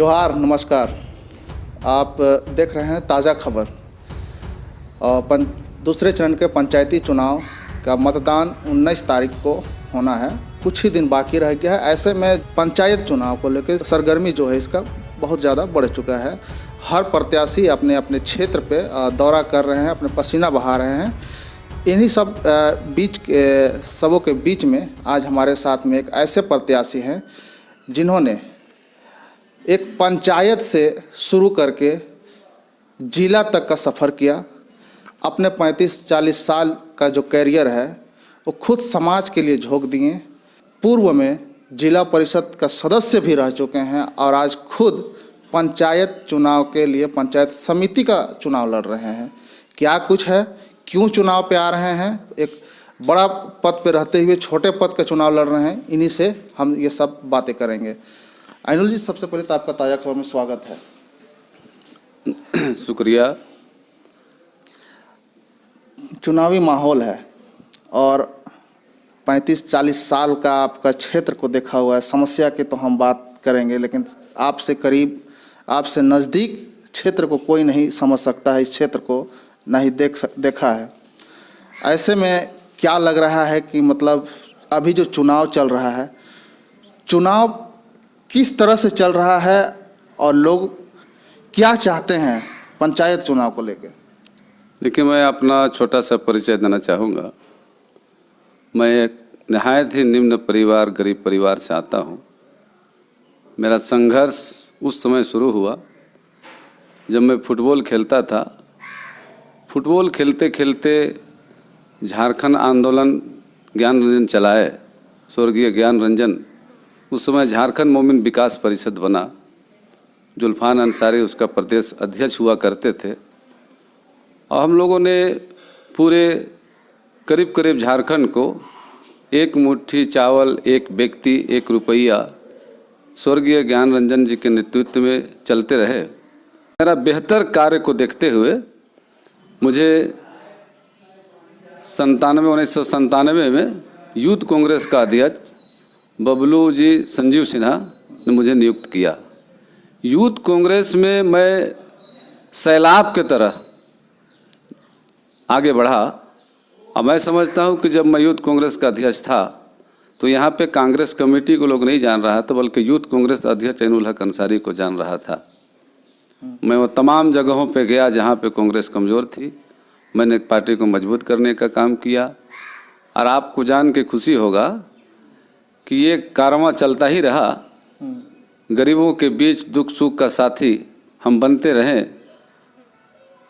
जोहार, नमस्कार। आप देख रहे हैं ताज़ा खबर। दूसरे चरण के पंचायती चुनाव का मतदान 19 तारीख को होना है। कुछ ही दिन बाकी रह गया है। ऐसे में पंचायत चुनाव को लेकर सरगर्मी जो है इसका बहुत ज़्यादा बढ़ चुका है। हर प्रत्याशी अपने अपने क्षेत्र पे दौरा कर रहे हैं, अपने पसीना बहा रहे हैं। इन्हीं सबों के बीच में आज हमारे साथ में एक ऐसे प्रत्याशी हैं जिन्होंने एक पंचायत से शुरू करके जिला तक का सफ़र किया। अपने 35-40 साल का जो कैरियर है वो खुद समाज के लिए झोंक दिए। पूर्व में जिला परिषद का सदस्य भी रह चुके हैं और आज खुद पंचायत चुनाव के लिए पंचायत समिति का चुनाव लड़ रहे हैं। क्या कुछ है, क्यों चुनाव पे आ रहे हैं, एक बड़ा पद पे रहते हुए छोटे पद का चुनाव लड़ रहे हैं, इन्हीं से हम ये सब बातें करेंगे। आइनुल जी, सबसे पहले तो आपका ताज़ा खबर में स्वागत है। शुक्रिया। चुनावी माहौल है और 35-40 साल का आपका क्षेत्र को देखा हुआ है। समस्या की तो हम बात करेंगे, लेकिन आपसे करीब, आपसे नज़दीक क्षेत्र को कोई नहीं समझ सकता है, इस क्षेत्र को नहीं देखा है। ऐसे में क्या लग रहा है कि मतलब अभी जो चुनाव चल रहा है, चुनाव किस तरह से चल रहा है और लोग क्या चाहते हैं पंचायत चुनाव को लेकर? देखिए, मैं अपना छोटा सा परिचय देना चाहूँगा। मैं एक नहायत ही निम्न परिवार, गरीब परिवार से आता हूँ। मेरा संघर्ष उस समय शुरू हुआ जब मैं फुटबॉल खेलता था। फुटबॉल खेलते खेलते झारखंड आंदोलन ज्ञान रंजन चलाए, स्वर्गीय ज्ञान रंजन। उस समय झारखंड मोमिन विकास परिषद बना। जुल्फान अंसारी उसका प्रदेश अध्यक्ष हुआ करते थे और हम लोगों ने पूरे करीब करीब झारखंड को एक मुट्ठी चावल, एक व्यक्ति, 1 रुपया स्वर्गीय ज्ञान रंजन जी के नेतृत्व में चलते रहे। मेरा बेहतर कार्य को देखते हुए मुझे 1997 में यूथ कांग्रेस का अध्यक्ष बबलू जी संजीव सिन्हा ने मुझे नियुक्त किया। यूथ कांग्रेस में मैं सैलाब के तरह आगे बढ़ा। अब मैं समझता हूँ कि जब मैं यूथ कांग्रेस का अध्यक्ष था तो यहाँ पे कांग्रेस कमेटी को लोग नहीं जान रहा था, बल्कि यूथ कांग्रेस अध्यक्ष ऐनुल हक अंसारी को जान रहा था। मैं वो तमाम जगहों पे गया जहाँ पे कांग्रेस कमज़ोर थी। मैंने पार्टी को मजबूत करने का काम किया और आपको जान के खुशी होगा कि ये कारवां चलता ही रहा। गरीबों के बीच दुख सुख का साथी हम बनते रहें।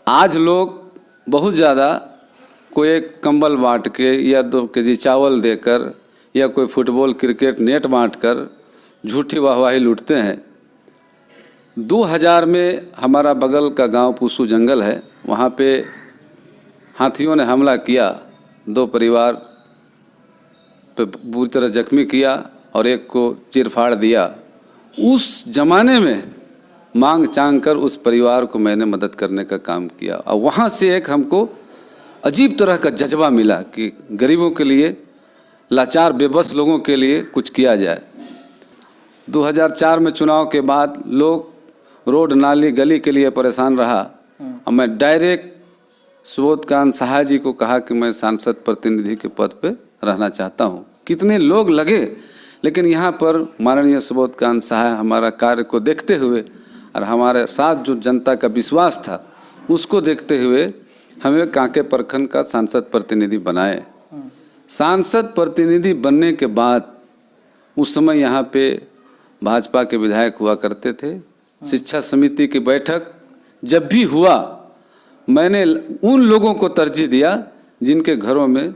आज लोग बहुत ज़्यादा कोई एक कंबल बांट के या 2 केजी चावल देकर या कोई फुटबॉल क्रिकेट नेट बांट कर झूठी वाहवाही लूटते हैं। 2000 में हमारा बगल का गांव पूसू जंगल है, वहाँ पे हाथियों ने हमला किया, 2 परिवार पे बुरी तरह जख्मी किया और एक को चीरफाड़ दिया। उस जमाने में मांग चांग कर उस परिवार को मैंने मदद करने का काम किया और वहाँ से एक हमको अजीब तरह का जज्बा मिला कि गरीबों के लिए, लाचार बेबस लोगों के लिए कुछ किया जाए। 2004 में चुनाव के बाद लोग रोड नाली गली के लिए परेशान रहा और मैं डायरेक्ट सुबोधकांत सहाय जी को कहा कि मैं सांसद प्रतिनिधि के पद पे रहना चाहता हूँ। कितने लोग लगे, लेकिन यहाँ पर माननीय सुबोधकांत सहाय हमारा कार्य को देखते हुए और हमारे साथ जो जनता का विश्वास था उसको देखते हुए हमें कांके प्रखंड का सांसद प्रतिनिधि बनाए। सांसद प्रतिनिधि बनने के बाद उस समय यहाँ पे भाजपा के विधायक हुआ करते थे। शिक्षा समिति की बैठक जब भी हुआ, मैंने उन लोगों को तरजीह दिया जिनके घरों में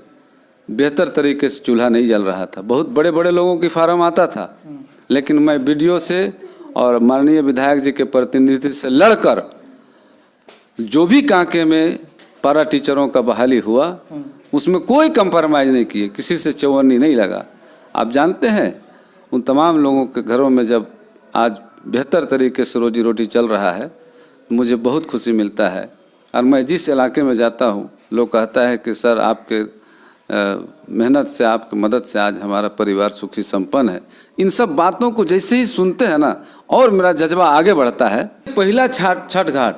बेहतर तरीके से चूल्हा नहीं जल रहा था। बहुत बड़े बड़े लोगों की फार्म आता था, लेकिन मैं वीडियो से और माननीय विधायक जी के प्रतिनिधि से लड़कर जो भी कांके में पारा टीचरों का बहाली हुआ उसमें कोई कंप्रोमाइज़ नहीं किए, किसी से चौवन्नी नहीं लगा। आप जानते हैं उन तमाम लोगों के घरों में जब आज बेहतर तरीके से रोजी रोटी चल रहा है, मुझे बहुत खुशी मिलता है। और मैं जिस इलाके में जाता हूँ लोग कहता है कि सर आपके मेहनत से, आपकी मदद से आज हमारा परिवार सुखी संपन्न है। इन सब बातों को जैसे ही सुनते हैं ना, और मेरा जज्बा आगे बढ़ता है। पहला छठ घाट,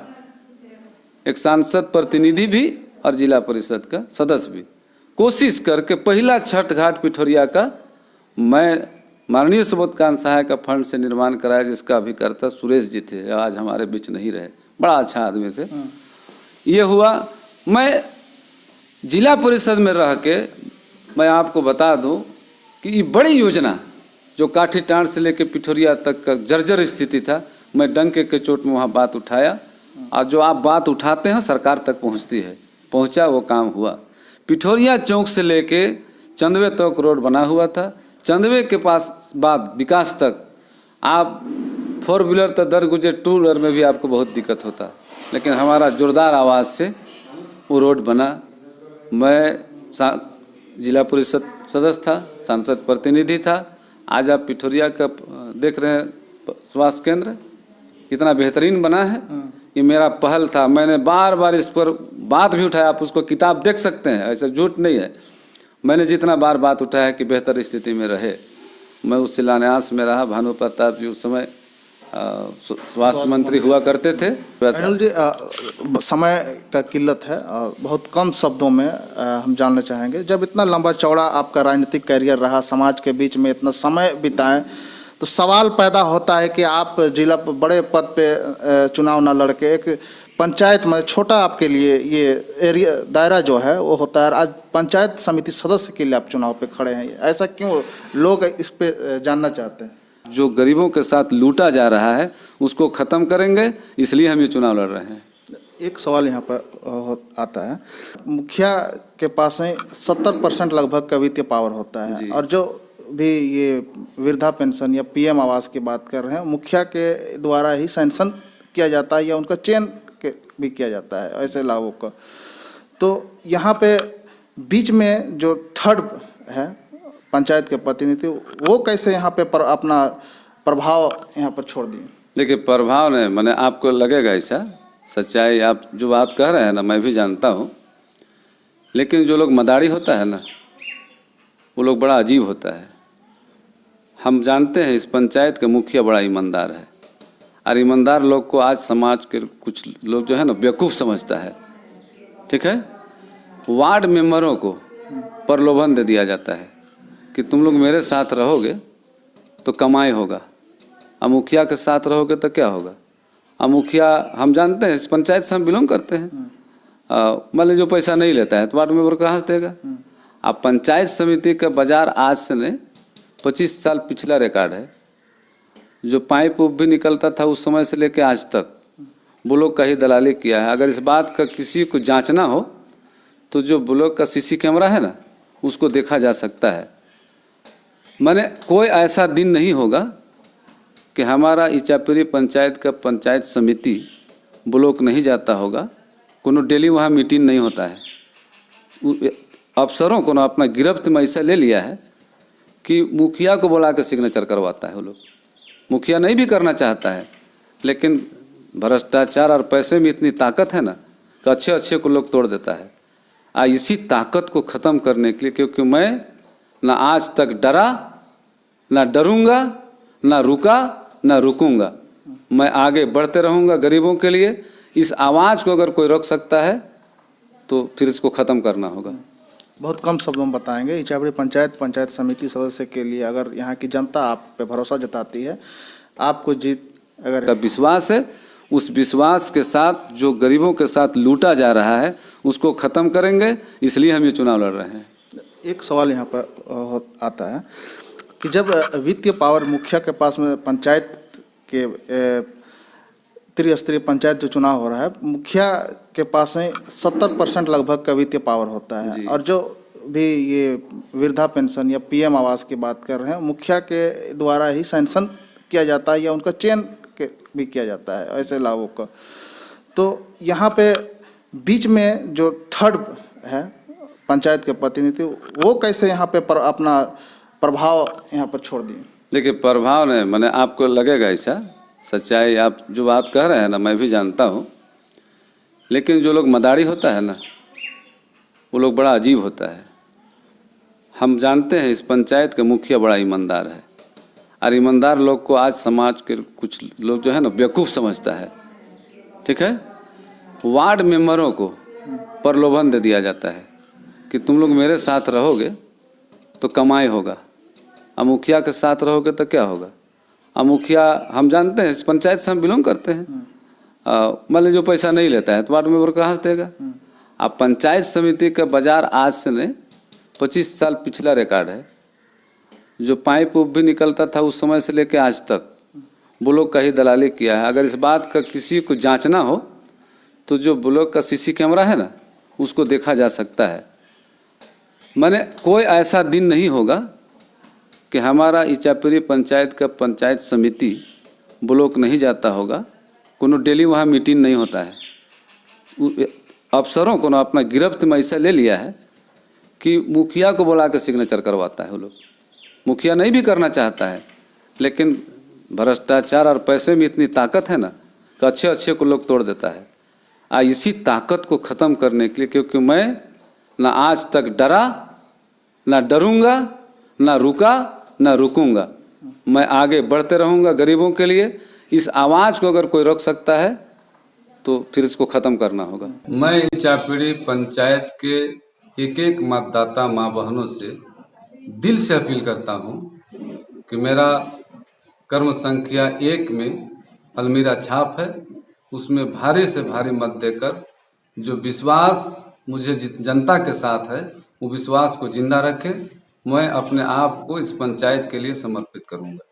एक सांसद प्रतिनिधि भी और जिला परिषद का सदस्य भी कोशिश करके पहला छठ घाट पिठोरिया का मैं माननीय सुबोधकांत सहाय का फंड से निर्माण कराया, जिसका अभिकर्ता सुरेश जी थे, आज हमारे बीच नहीं रहे, बड़ा अच्छा आदमी थे। ये हुआ। मैं जिला परिषद में रह के मैं आपको बता दूं कि ये बड़ी योजना जो काठी टाँड़ से लेकर पिठोरिया तक का जर्जर स्थिति था, मैं डंके के चोट में वहाँ बात उठाया, और जो आप बात उठाते हैं सरकार तक पहुँचती है, पहुँचा, वो काम हुआ। पिठोरिया चौक से लेके चंदवे तक रोड बना हुआ था। चंदवे के पास बाद विकास तक आप 4 व्हीलर तक दर गुजरे, 2 व्हीलर में भी आपको बहुत दिक्कत होता, लेकिन हमारा जोरदार आवाज़ से वो रोड बना। मैं जिला परिषद सदस्य था, सांसद प्रतिनिधि था। आज आप पिठोरिया का देख रहे हैं स्वास्थ्य केंद्र कितना बेहतरीन बना है, ये मेरा पहल था। मैंने बार बार इस पर बात भी उठाया, आप उसको किताब देख सकते हैं, ऐसा झूठ नहीं है। मैंने जितना बार बात उठाया कि बेहतर स्थिति में रहे, मैं उस शिलान्यास में रहा। भानु प्रताप जी उस समय स्वास्थ्य मंत्री हुआ करते थे। अनिल जी, समय का किल्लत है, बहुत कम शब्दों में हम जानना चाहेंगे, जब इतना लंबा चौड़ा आपका राजनीतिक कैरियर रहा, समाज के बीच में इतना समय बिताएं, तो सवाल पैदा होता है कि आप जिला बड़े पद पे चुनाव ना लड़के एक पंचायत में, छोटा आपके लिए ये एरिया दायरा जो है वो होता है, आज पंचायत समिति सदस्य के लिए आप चुनाव पे खड़े हैं, ऐसा क्यों? लोग इस पे जानना चाहते हैं। जो गरीबों के साथ लूटा जा रहा है उसको ख़त्म करेंगे, इसलिए हम ये चुनाव लड़ रहे हैं। एक सवाल यहाँ पर आता है, मुखिया के पास में 70% लगभग का वित्तीय पावर होता है, और जो भी ये वृद्धा पेंशन या पीएम आवास की बात कर रहे हैं, मुखिया के द्वारा ही सैंक्शन किया जाता है या उनका चयन भी किया जाता है ऐसे लाभों का। तो यहाँ पे बीच में जो थर्ड है पंचायत के प्रतिनिधि, वो कैसे यहाँ पे अपना प्रभाव यहाँ पर छोड़ दिए? देखिए, प्रभाव ने मैंने आपको लगेगा ऐसा, सच्चाई आप जो बात कह रहे हैं ना, मैं भी जानता हूँ, लेकिन जो लोग मदारी होता है ना, वो लोग बड़ा अजीब होता है। हम जानते हैं इस पंचायत का मुखिया बड़ा ईमानदार है, और ईमानदार लोग को आज समाज के कुछ लोग जो है ना बेवकूफ़ समझता है, ठीक है। वार्ड मेंबरों को प्रलोभन दे दिया जाता है कि तुम लोग मेरे साथ रहोगे तो कमाई होगा, और मुखिया के साथ रहोगे तो क्या होगा। और मुखिया हम जानते हैं, इस पंचायत से हम बिलोंग करते हैं, मान लीजिए जो पैसा नहीं लेता है तो वार्ड मेंबर कहाँ से देगा। अब पंचायत समिति का बाजार आज से नहीं 25 साल पिछला रिकॉर्ड है, जो पाइप उप भी निकलता था उस समय से लेकर आज तक ब्लॉक का ही दलाली किया है। अगर इस बात का किसी को जांचना हो तो जो ब्लॉक का सीसी कैमरा है ना, उसको देखा जा सकता है। माने कोई ऐसा दिन नहीं होगा कि हमारा इचापरी पंचायत का पंचायत समिति ब्लॉक नहीं जाता होगा, कोनो डेली वहाँ मीटिंग नहीं होता है। अफसरों को ना अपना गिरफ्त में ऐसा ले लिया है कि मुखिया को बुला के सिग्नेचर करवाता है वो लोग। मुखिया नहीं भी करना चाहता है, लेकिन भ्रष्टाचार और पैसे में इतनी ताकत है ना कि अच्छे अच्छे को लोग तोड़ देता है। इसी ताकत को ख़त्म करने के लिए, क्योंकि मैं ना आज तक डरा, ना डरूंगा, ना रुका, ना रुकूंगा, मैं आगे बढ़ते रहूंगा गरीबों के लिए। इस आवाज़ को अगर कोई रोक सकता है तो फिर इसको ख़त्म करना होगा। बहुत कम शब्दों में बताएंगे, इचापड़ी पंचायत समिति सदस्य के लिए अगर यहाँ की जनता आप पे भरोसा जताती है, आपको जीत अगर का विश्वास है, उस विश्वास के साथ जो गरीबों के साथ लूटा जा रहा है उसको ख़त्म करेंगे, इसलिए हम ये चुनाव लड़ रहे हैं। एक सवाल यहाँ पर आता है कि जब वित्तीय पावर मुखिया के पास में पंचायत के त्रिस्तरीय पंचायत जो चुनाव हो रहा है, मुखिया के पास में 70% लगभग का वित्तीय पावर होता है, और जो भी ये वृद्धा पेंशन या पीएम आवास की बात कर रहे हैं, मुखिया के द्वारा ही सैंक्शन किया जाता है या उनका चयन भी किया जाता है ऐसे लाभों का। तो यहाँ पे बीच में जो थर्ड है पंचायत के प्रतिनिधि, वो कैसे यहाँ पे अपना प्रभाव यहाँ पर छोड़ दिए? देखिए, प्रभाव ने मैंने आपको लगेगा ऐसा, सच्चाई आप जो बात कह रहे हैं ना, मैं भी जानता हूँ, लेकिन जो लोग मदारी होता है ना, वो लोग बड़ा अजीब होता है। हम जानते हैं इस पंचायत का मुखिया बड़ा ईमानदार है, और ईमानदार लोग को आज समाज के कुछ लोग जो है ना बेवकूफ़ समझता है। ठीक है, वार्ड मेंबरों को प्रलोभन दे दिया जाता है कि तुम लोग मेरे साथ रहोगे तो कमाई होगा, और मुखिया के साथ रहोगे तो क्या होगा। और मुखिया हम जानते हैं, इस पंचायत से हम बिलोंग करते हैं, मान लीजिए जो पैसा नहीं लेता है तो वार्ड मेंबर कहाँ से देगा। अब पंचायत समिति का बाजार आज से नहीं 25 साल पिछला रिकॉर्ड है। जो पाइप उप भी निकलता था उस समय से लेकर आज तक ब्लॉक का ही दलाली किया है। अगर इस बात का किसी को जांचना हो तो जो ब्लॉक का सीसी कैमरा है ना, उसको देखा जा सकता है। माने कोई ऐसा दिन नहीं होगा कि हमारा इचापरी पंचायत का पंचायत समिति ब्लॉक नहीं जाता होगा, कोनो डेली वहाँ मीटिंग नहीं होता है। अफसरों को ना अपना गिरफ्त में ऐसा ले लिया है कि मुखिया को बुला के सिग्नेचर करवाता है वो लोग। मुखिया नहीं भी करना चाहता है, लेकिन भ्रष्टाचार और पैसे में इतनी ताकत है ना कि अच्छे अच्छे को लोग तोड़ देता है। इसी ताकत को ख़त्म करने के लिए, क्योंकि मैं ना आज तक डरा, ना डरूंगा, ना रुका, ना रुकूंगा, मैं आगे बढ़ते रहूंगा गरीबों के लिए। इस आवाज़ को अगर कोई रोक सकता है तो फिर इसको ख़त्म करना होगा। मैं इचापड़ी पंचायत के एक एक मतदाता माँ बहनों से दिल से अपील करता हूँ कि मेरा कर्म संख्या 1 में अलमीरा छाप है, उसमें भारी से भारी मत देकर जो विश्वास मुझे जनता के साथ है वो विश्वास को जिंदा रखें। मैं अपने आप को इस पंचायत के लिए समर्पित करूंगा।